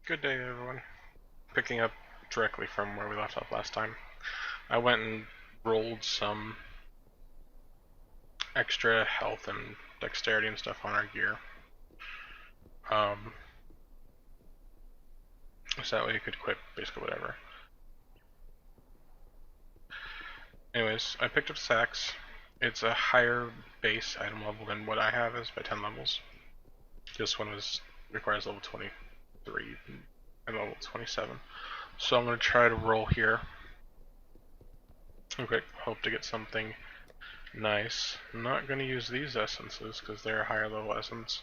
Good day, everyone. Picking up directly from where we left off last time, I went and rolled some extra health and dexterity and stuff on our gear. So that way you could equip basically whatever. Anyways, I picked up Sax. It's a higher base item level than what I have is by 10 levels. This one requires level 23 and level 27. So I'm going to try to roll here. Okay, hope to get something nice. I'm not going to use these essences because they're higher level essence.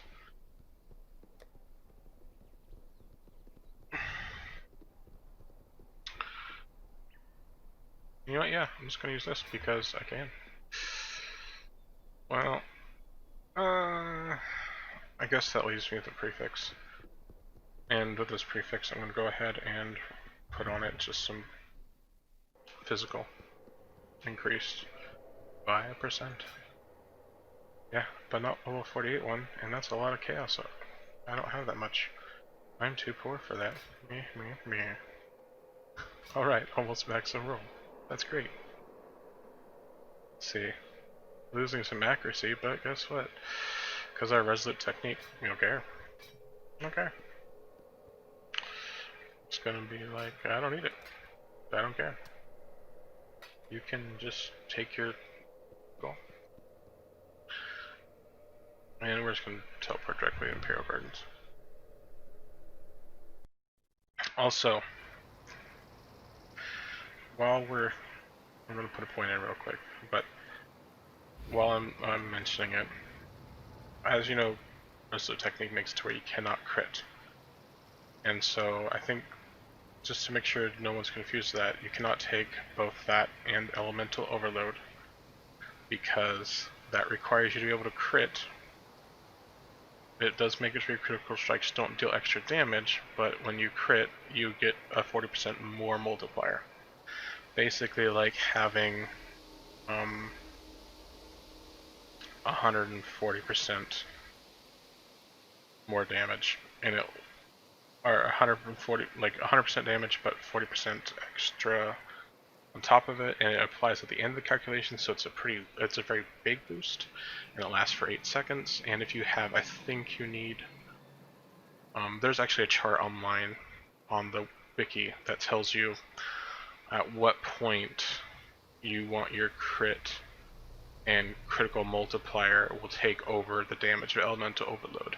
You know what, yeah, I'm just going to use this because I can. Well, I guess that leaves me with a prefix. And with this prefix I'm going to go ahead and put on it just some physical increased by 1%. Yeah, but not level 48 one, and that's a lot of chaos. So I don't have that much. I'm too poor for that. Me. Alright, almost max and roll. That's great. Let's see. Losing some accuracy, but guess what? Because our resolute technique, we don't care. Okay. It's gonna be like, I don't need it. I don't care. You can just take your goal. And we're just gonna teleport directly to Imperial Gardens. Also, while I'm gonna put a point in real quick, but while I'm mentioning it, as you know, resolute technique makes it to where you cannot crit. And so I think just to make sure no one's confused with that, you cannot take both that and elemental overload because that requires you to be able to crit. It does make it so your critical strikes don't deal extra damage, but when you crit, you get a 40% more multiplier. Basically like having 140% more damage, and it or 140, like 100% damage, but 40% extra on top of it, and it applies at the end of the calculation. So it's a very big boost, and it lasts for 8 seconds. And if you have, I think you need, there's actually a chart online on the wiki that tells you at what point you want your crit and critical multiplier will take over the damage of elemental overload.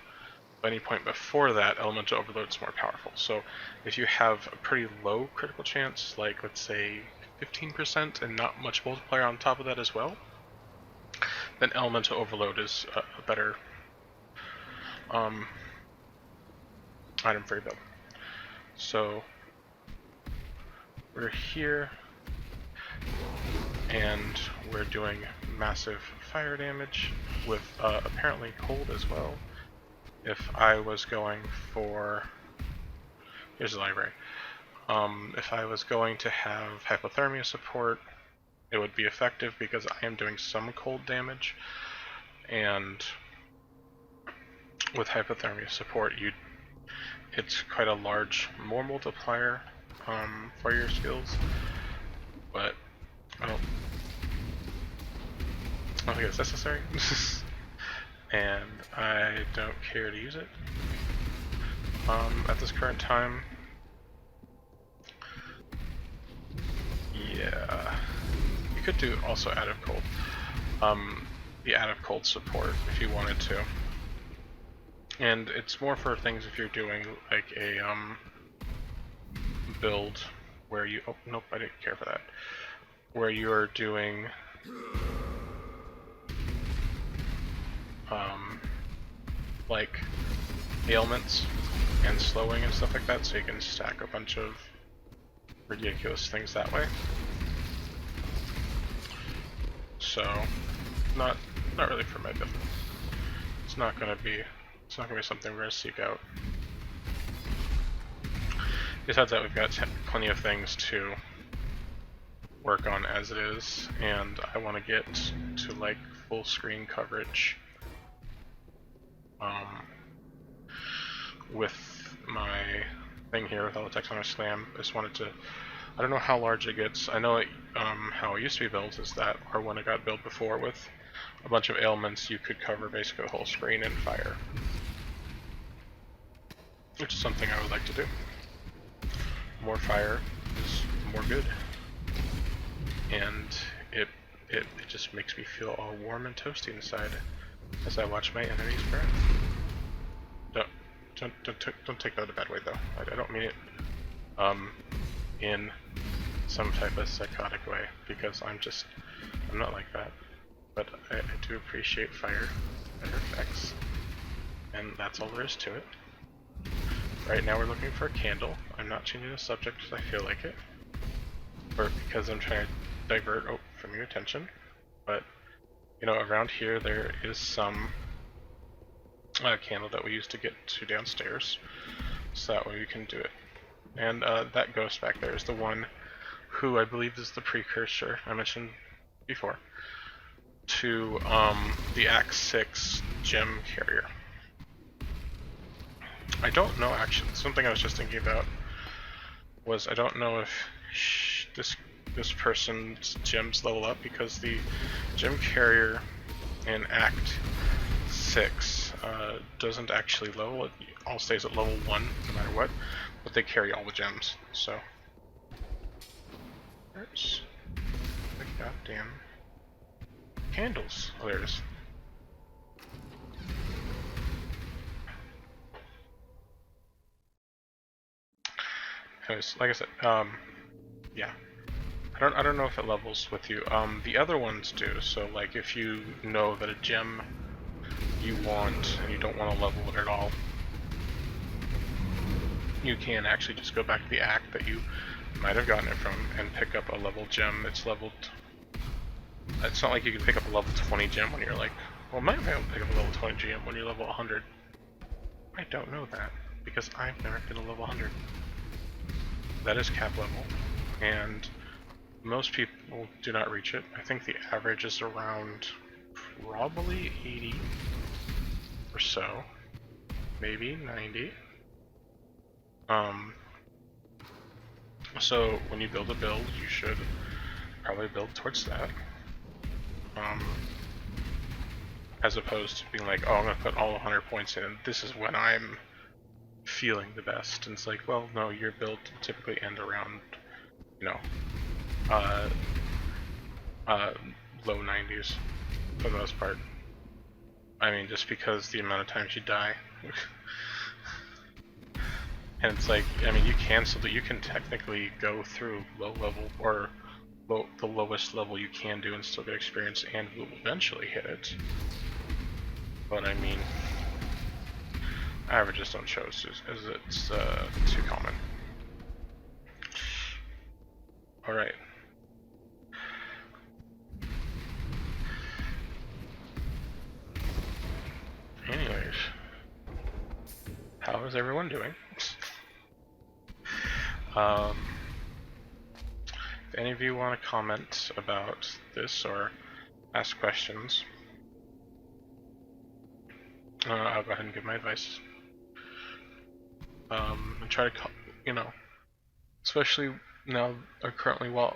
At any point before that, elemental overload is more powerful. So if you have a pretty low critical chance, like let's say 15% and not much multiplier on top of that as well, then elemental overload is a better item for your build. So we're here and we're doing massive fire damage with apparently cold as well. If I was going for, here's the library. If I was going to have hypothermia support, it would be effective because I am doing some cold damage, and with hypothermia support, it's quite a large more multiplier for your skills, but I don't think it's necessary. And I don't care to use it at this current time. Yeah, you could do also add of cold, the add of cold support if you wanted to, and it's more for things if you're doing like a build where you, oh nope, I didn't care for that, where you're doing like ailments and slowing and stuff like that, so you can stack a bunch of ridiculous things that way. So not really for my build. It's not gonna be something we're gonna seek out. Besides that, we've got plenty of things to work on as it is, and I want to get to like full screen coverage with my thing here with all the text on a slam. I just wanted to, I don't know how large it gets. I know it, how it used to be built is that, or when it got built before with a bunch of ailments, you could cover basically the whole screen in fire. Which is something I would like to do. More fire is more good. And it just makes me feel all warm and toasty inside as I watch my enemies burn. Don't take that in a bad way though. I don't mean it in some type of psychotic way, because I'm not like that. But I do appreciate fire effects, and that's all there is to it. Right now we're looking for a candle. I'm not changing the subject because I feel like it, or because I'm trying to divert from your attention. But you know, around here there is some candle that we used to get to downstairs, so that way we can do it. And that ghost back there is the one who I believe is the precursor I mentioned before to the Act 6 gem carrier. I don't know actually, something I was just thinking about was I don't know if this person's gems level up, because the gem carrier in Act 6 doesn't actually level, it all stays at level 1 no matter what, but they carry all the gems, so there's the goddamn candles. Oh, there it is. Anyways, like I said, yeah. I don't know if it levels with you. The other ones do, so like if you know that a gem you want and you don't want to level it at all, you can actually just go back to the act that you might have gotten it from and pick up a level gem that's leveled. It's not like you can pick up a level 20 gem when you're like, well, might be able to pick up a level 20 gem when you're level 100. I don't know that, because I've never been a level 100. That is cap level, and most people do not reach it. I think the average is around probably 80 or so, maybe 90. So when you build a build, you should probably build towards that. As opposed to being like, oh, I'm gonna put all 100 points in, and this is when I'm feeling the best. And it's like, well, no, your build will typically end around, you know, low 90s for the most part. I mean, just because the amount of times you die. And it's like, I mean, you can technically go through low level, or the lowest level you can do and still get experience, and will eventually hit it. But I mean, averages don't show as it's too common. Alright. Anyways, how is everyone doing? If any of you want to comment about this or ask questions, I'll go ahead and give my advice. And try to, you know, especially now, or currently, well,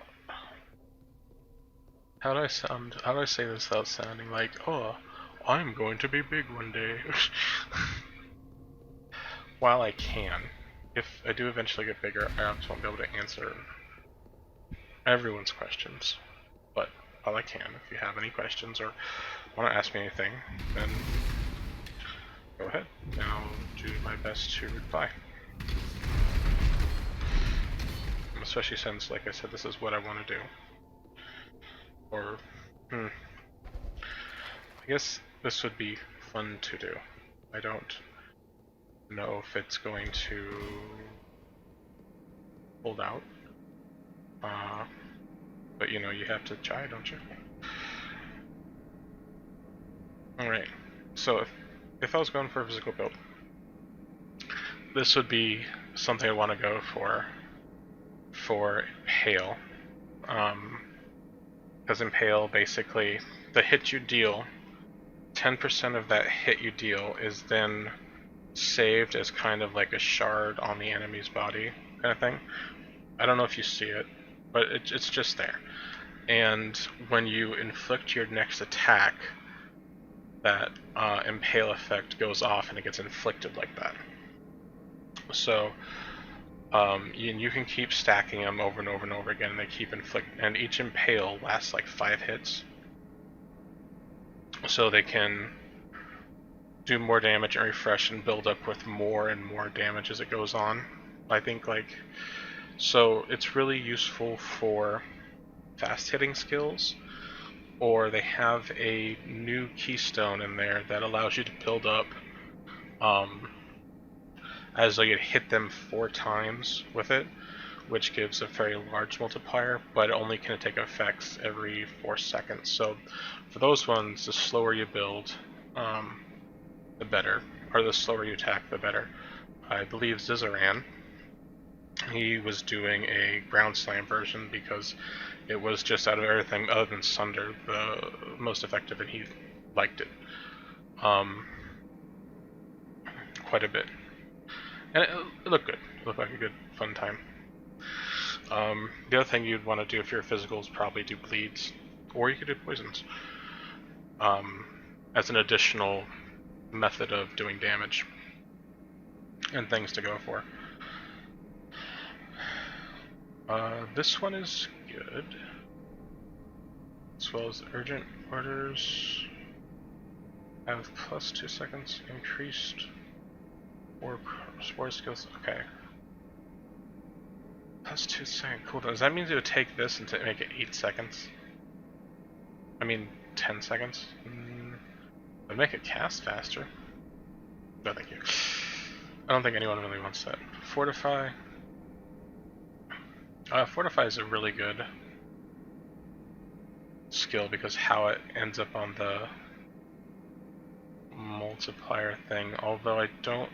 how do I sound? How do I say this without sounding like, oh, I'm going to be big one day? While I can, if I do eventually get bigger, I just won't be able to answer everyone's questions. But while I can, if you have any questions or want to ask me anything, then go ahead, and I'll do my best to reply. Especially since, like I said, this is what I want to do. Or, I guess this would be fun to do. I don't know if it's going to hold out. But you know, you have to try, don't you? Alright, so if I was going for a physical build, this would be something I want to go for Hail. Because in Hail, basically, the hit you deal, 10% of that hit you deal is then saved as kind of like a shard on the enemy's body kind of thing. I don't know if you see it, but it's just there. And when you inflict your next attack, that impale effect goes off and it gets inflicted like that. So you can keep stacking them over and over and over again, and they keep and each impale lasts like 5 hits. So they can do more damage and refresh and build up with more and more damage as it goes on. I think so it's really useful for fast hitting skills, or they have a new keystone in there that allows you to build up as though you'd hit them 4 times with it, which gives a very large multiplier, but it only can take effects every 4 seconds. So for those ones, the slower you build, the better, or the slower you attack, the better. I believe Zizaran, he was doing a ground slam version because it was just out of everything other than Sunder the most effective, and he liked it quite a bit. And it looked good. It looked like a good, fun time. The other thing you'd want to do if you're physical is probably do bleeds, or you could do poisons as an additional method of doing damage and things to go for. This one is good, as well as urgent orders. Have plus 2 seconds increased or spore skills. Okay. Plus 2 second cooldown. Does that mean it would take this and make it 8 seconds? I mean 10 seconds? Would make it cast faster. No, thank you. I don't think anyone really wants that. Fortify. Fortify is a really good skill because how it ends up on the multiplier thing, although I don't...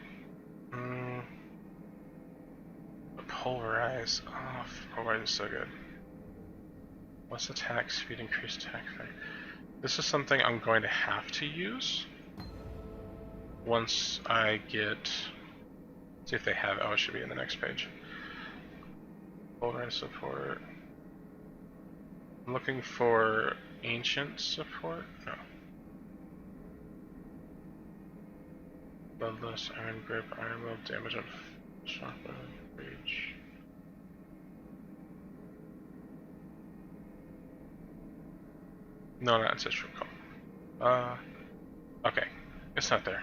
Pulverize. Oh, Pulverize is so good. Less attack speed, increased attack effect. This is something I'm going to have to use once I get... See if they have... Oh, it should be in the next page. Pulverize support. I'm looking for ancient support. No. Bloodless, Iron Grip, Iron Will, damage on shotgun, rage. No, not ancestral call. Okay, it's not there.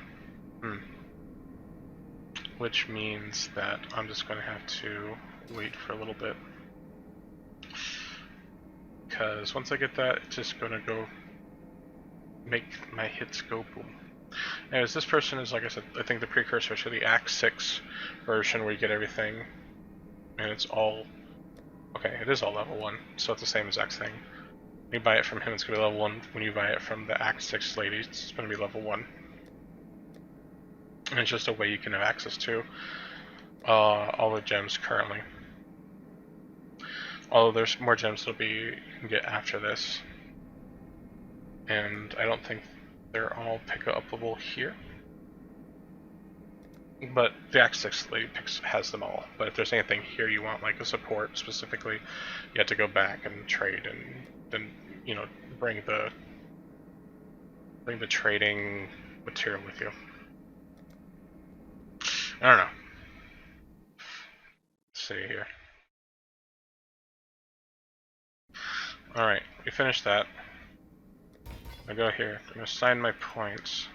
Which means that I'm just going to have to wait for a little bit. Because once I get that, it's just going to go make my hits go boom. Anyways, this person is, like I said, I think the precursor to the Act 6 version where you get everything, and it's all... Okay, it is all level 1, so it's the same exact thing. When you buy it from him, it's going to be level 1. When you buy it from the Act 6 lady, it's going to be level 1. And it's just a way you can have access to all the gems currently. Although there's more gems that you can get after this. And I don't think they're all pick-upable here. But the Act 6 lady has them all. But if there's anything here you want, like a support specifically, you have to go back and trade, and then, you know, bring the trading material with you. I don't know. Let's see here. Alright, we finished that. I go here, I'm going to assign my points,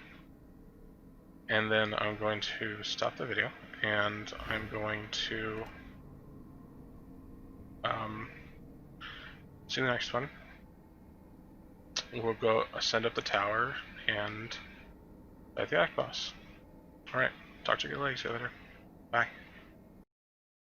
and then I'm going to stop the video, and I'm going to see the next one. We'll go ascend up the tower and fight the Act boss. Alright, talk to you later. Bye.